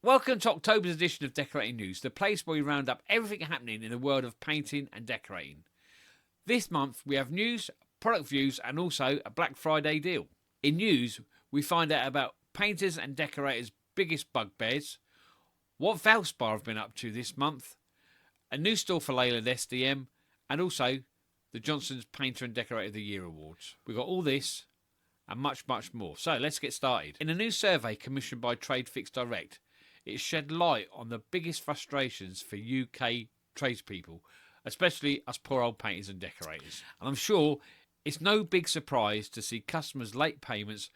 Welcome to October's edition of Decorating News, the place where we round up everything happening in the world of painting and decorating. This month we have news, product views and also a Black Friday deal. In news, we find out about painters and decorators' biggest bugbears, what Valpar have been up to this month, a new store for Leyland SDM, and also the Johnson's Painter and Decorator of the Year Awards. We've got all this and much more. So let's get started. In a new survey commissioned by Tradefix Direct, it shed light on the biggest frustrations for UK tradespeople, especially us poor old painters and decorators. And I'm sure it's no big surprise to see customers' late payments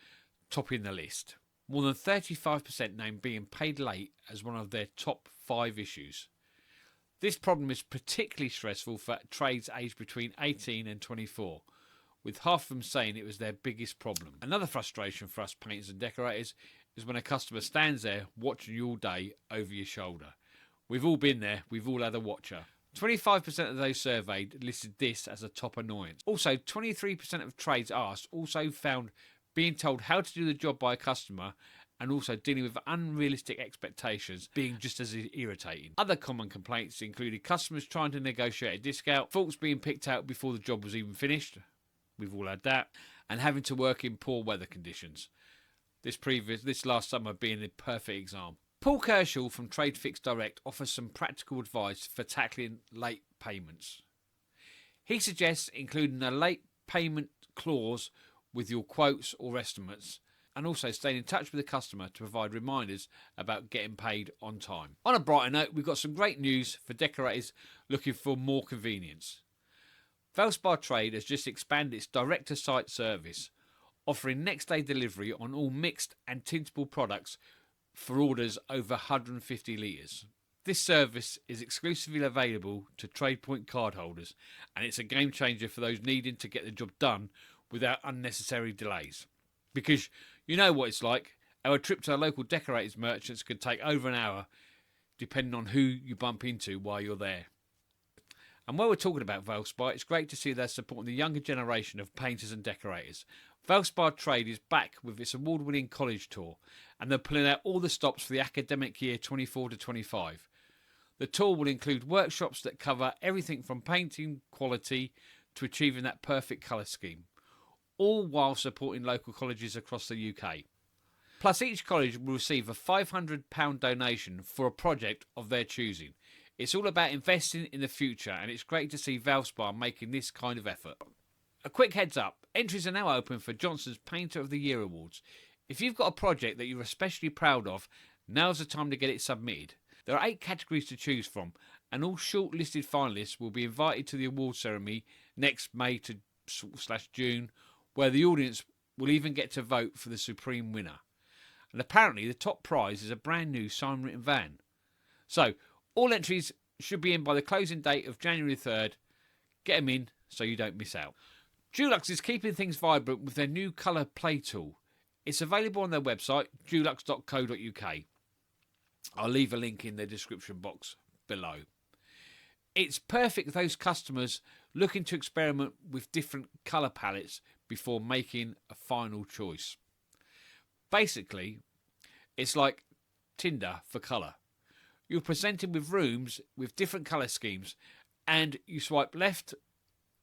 topping the list. More than 35% named being paid late as one of their top 5 issues. This problem is particularly stressful for trades aged between 18 and 24, with half of them saying it was their biggest problem. Another frustration for us painters and decorators is when a customer stands there watching you all day over your shoulder. We've all been there, we've all had a watcher. 25% of those surveyed listed this as a top annoyance. Also, 23% of trades asked also found being told how to do the job by a customer and also dealing with unrealistic expectations being just as irritating. Other common complaints included customers trying to negotiate a discount, faults being picked out before the job was even finished, we've all had that, and having to work in poor weather conditions. This last summer being a perfect example. Paul Kerschel from Tradefix Direct offers some practical advice for tackling late payments. He suggests including a late payment clause with your quotes or estimates, and also staying in touch with the customer to provide reminders about getting paid on time. On a brighter note, we've got some great news for decorators looking for more convenience. Valpar Trade has just expanded its direct-to-site service, offering next-day delivery on all mixed and tintable products for orders over 150 litres. This service is exclusively available to TradePoint cardholders, and it's a game changer for those needing to get the job done without unnecessary delays. Because you know what it's like, our trip to our local decorators merchants could take over an hour, depending on who you bump into while you're there. And while we're talking about Valpar, it's great to see they're supporting the younger generation of painters and decorators. Valpar Trade is back with its award-winning college tour, and they're pulling out all the stops for the academic year 24 to 25. The tour will include workshops that cover everything from painting quality to achieving that perfect colour scheme, all while supporting local colleges across the UK. Plus, each college will receive a £500 donation for a project of their choosing. It's all about investing in the future, and it's great to see Valpar making this kind of effort. A quick heads up, entries are now open for Johnson's Painter of the Year Awards. If you've got a project that you're especially proud of, now's the time to get it submitted. There are 8 categories to choose from, and all shortlisted finalists will be invited to the award ceremony next May to /June, where the audience will even get to vote for the supreme winner. And apparently the top prize is a brand new sign-written van. So, all entries should be in by the closing date of January 3rd. Get them in so you don't miss out. Dulux is keeping things vibrant with their new colour play tool. It's available on their website, dulux.co.uk. I'll leave a link in the description box below. It's perfect for those customers looking to experiment with different colour palettes before making a final choice. Basically, it's like Tinder for colour. You're presented with rooms with different colour schemes, and you swipe left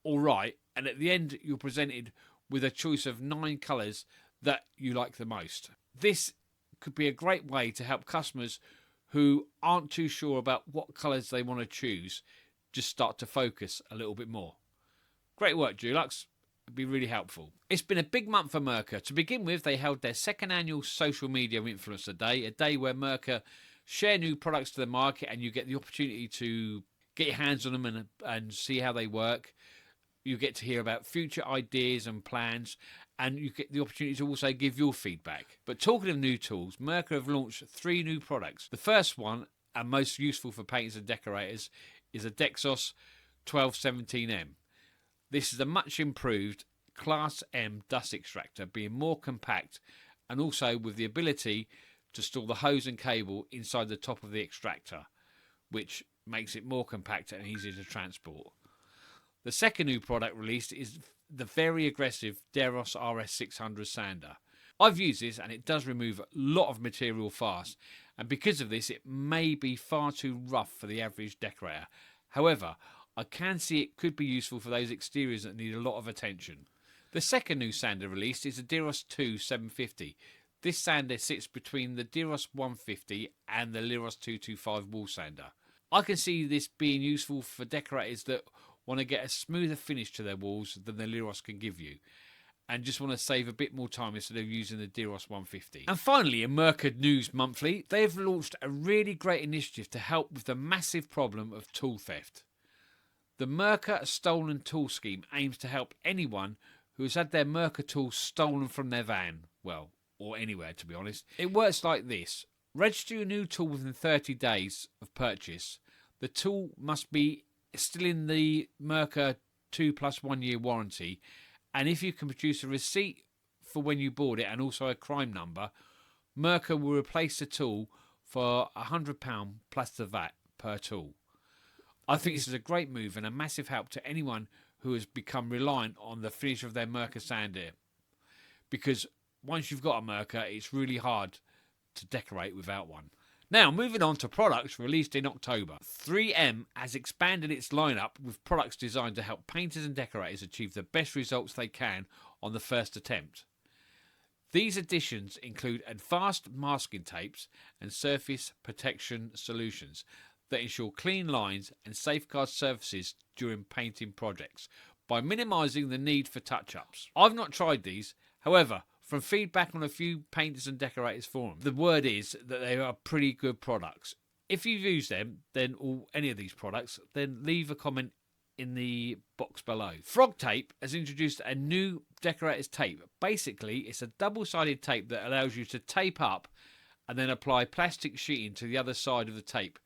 or right, and at the end you're presented with a choice of 9 colours that you like the most. This could be a great way to help customers who aren't too sure about what colours they want to choose just start to focus a little bit more. Great work, Dulux. It'd be really helpful. It's been a big month for Merka. To begin with, they held their 2nd annual Social Media Influencer Day, a day where Merka share new products to the market and you get the opportunity to get your hands on them and see how they work. You get to hear about future ideas and plans, and you get the opportunity to also give your feedback. But talking of new tools, Merka have launched 3 new products. The first one, and most useful for painters and decorators, is a Dexos 1217M. This is a much improved Class M dust extractor, being more compact and also with the ability to store the hose and cable inside the top of the extractor, which makes it more compact and easier to transport. The second new product released is the very aggressive Deros RS600 sander, I've used this and it does remove a lot of material fast, and because of this it may be far too rough for the average decorator. However, I can see it could be useful for those exteriors that need a lot of attention. The second new sander released is the Decorators 2 750. This sander sits between the Decorators 150 and the Decorators 225 wall sander. I can see this being useful for decorators that want to get a smoother finish to their walls than the Decorators can give you, and just want to save a bit more time instead of using the Decorators 150. And finally, in MIrka News Monthly, they've launched a really great initiative to help with the massive problem of tool theft. The MIrka Stolen Tool Scheme aims to help anyone who has had their MIrka tools stolen from their van, well, or anywhere to be honest. It works like this. Register your new tool within 30 days of purchase. The tool must be still in the MIrka 2+1 year warranty, and if you can produce a receipt for when you bought it and also a crime number, MIrka will replace the tool for £100 plus the VAT per tool. I think this is a great move and a massive help to anyone who has become reliant on the finish of their MIrka sander, because once you've got a MIrka, it's really hard to decorate without one. Now, moving on to products released in October. 3M has expanded its lineup with products designed to help painters and decorators achieve the best results they can on the first attempt. These additions include advanced masking tapes and surface protection solutions that ensure clean lines and safeguard surfaces during painting projects by minimising the need for touch-ups. I've not tried these, however, from feedback on a few painters and decorators forums, the word is that they are pretty good products. If you've used them, then or any of these products, then leave a comment in the box below. Frog Tape has introduced a new decorator's tape. Basically, it's a double-sided tape that allows you to tape up and then apply plastic sheeting to the other side of the tape,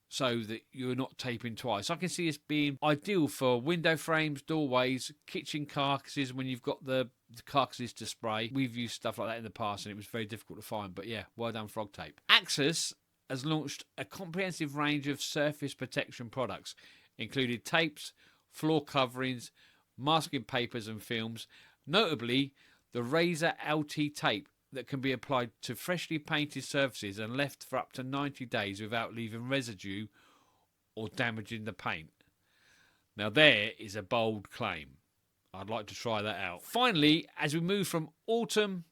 so that you're not taping twice. I can see this being ideal for window frames, doorways, kitchen carcasses when you've got the carcasses to spray. We've used stuff like that in the past and it was very difficult to find, but yeah, well done Frog Tape. Axis has launched a comprehensive range of surface protection products, including tapes, floor coverings, masking papers and films, notably the Razor LT tape that can be applied to freshly painted surfaces and left for up to 90 days without leaving residue or damaging the paint. Now there is a bold claim. I'd like to try that out. Finally, as we move from autumn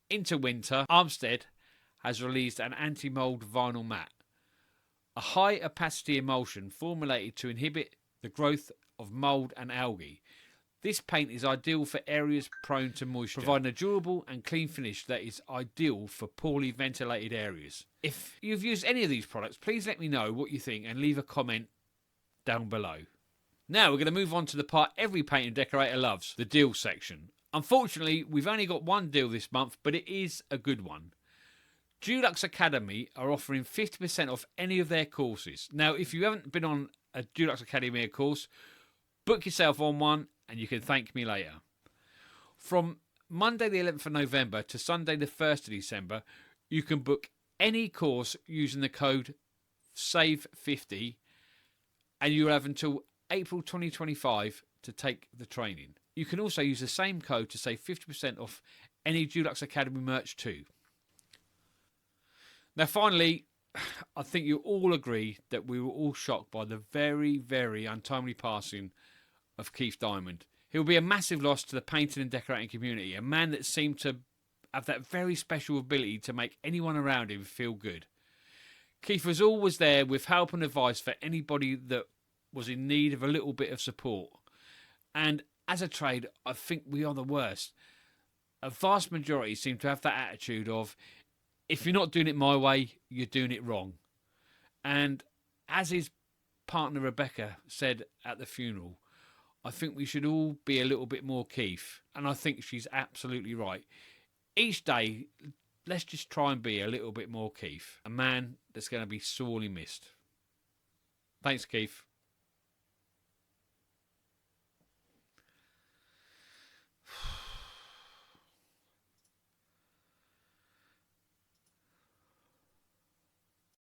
into winter, Armstead has released an anti-mould vinyl mat, a high opacity emulsion formulated to inhibit the growth of mould and algae. This paint is ideal for areas prone to moisture, providing a durable and clean finish that is ideal for poorly ventilated areas. If you've used any of these products, please let me know what you think and leave a comment down below. Now we're going to move on to the part every painter and decorator loves, the deal section. Unfortunately, we've only got one deal this month, but it is a good one. Dulux Academy are offering 50% off any of their courses. Now, if you haven't been on a Dulux Academy course, book yourself on one and you can thank me later. From Monday the 11th of November to Sunday the 1st of December, you can book any course using the code SAVE50 and you'll have until April 2025 to take the training. You can also use the same code to save 50% off any Dulux Academy merch too. Now finally, I think you'll all agree that we were all shocked by the very, very untimely passing of Keith Diamond. He will be a massive loss to the painting and decorating community, a man that seemed to have that very special ability to make anyone around him feel good. Keith was always there with help and advice for anybody that was in need of a little bit of support. And as a trade, I think we are the worst. A vast majority seem to have that attitude of, if you're not doing it my way, you're doing it wrong. And as his partner Rebecca said at the funeral, I think we should all be a little bit more Keith. And I think she's absolutely right. Each day, let's just try and be a little bit more Keith. A man that's going to be sorely missed. Thanks, Keith.